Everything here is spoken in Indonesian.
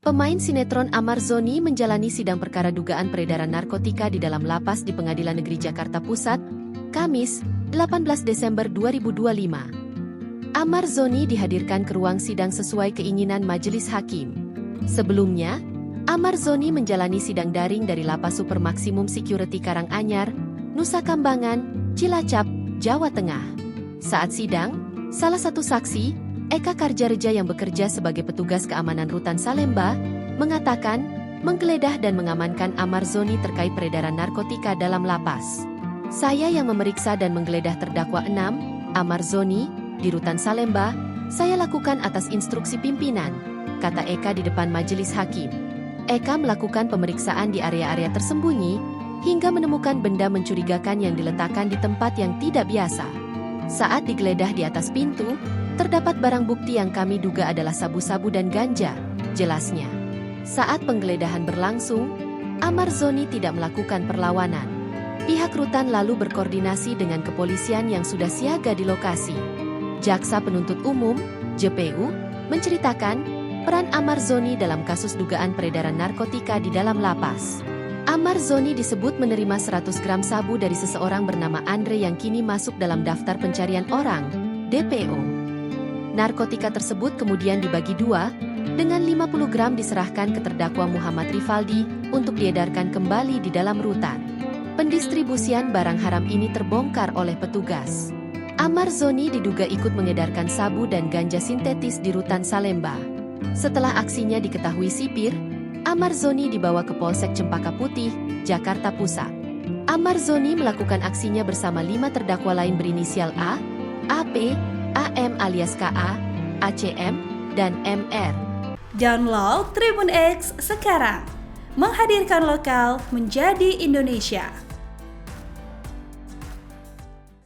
Pemain sinetron Amar Zoni menjalani sidang perkara dugaan peredaran narkotika di dalam lapas di Pengadilan Negeri Jakarta Pusat, Kamis, 18 Desember 2025. Amar Zoni dihadirkan ke ruang sidang sesuai keinginan majelis hakim. Sebelumnya, Amar Zoni menjalani sidang daring dari Lapas Super Maksimum Security Karanganyar, Nusa Kambangan, Cilacap, Jawa Tengah. Saat sidang, salah satu saksi, Eka Karjareja yang bekerja sebagai petugas keamanan Rutan Salemba, mengatakan, menggeledah dan mengamankan Amar Zoni terkait peredaran narkotika dalam lapas. Saya yang memeriksa dan menggeledah terdakwa 6, Amar Zoni, di Rutan Salemba, saya lakukan atas instruksi pimpinan, kata Eka di depan majelis hakim. Eka melakukan pemeriksaan di area-area tersembunyi, hingga menemukan benda mencurigakan yang diletakkan di tempat yang tidak biasa. Saat digeledah di atas pintu, terdapat barang bukti yang kami duga adalah sabu-sabu dan ganja, jelasnya. Saat penggeledahan berlangsung, Amar Zoni tidak melakukan perlawanan. Pihak rutan lalu berkoordinasi dengan kepolisian yang sudah siaga di lokasi. Jaksa Penuntut Umum, JPU, menceritakan peran Amar Zoni dalam kasus dugaan peredaran narkotika di dalam lapas. Amar Zoni disebut menerima 100 gram sabu dari seseorang bernama Andre yang kini masuk dalam daftar pencarian orang, DPO. Narkotika tersebut kemudian dibagi dua, dengan 50 gram diserahkan ke terdakwa Muhammad Rivaldi untuk diedarkan kembali di dalam rutan. Pendistribusian barang haram ini terbongkar oleh petugas. Amar Zoni diduga ikut mengedarkan sabu dan ganja sintetis di Rutan Salemba. Setelah aksinya diketahui sipir, Amar Zoni dibawa ke Polsek Cempaka Putih, Jakarta Pusat. Amar Zoni melakukan aksinya bersama 5 terdakwa lain berinisial A, AP, AM alias KA, ACM, dan MR. Download Tribun X sekarang, menghadirkan lokal menjadi Indonesia.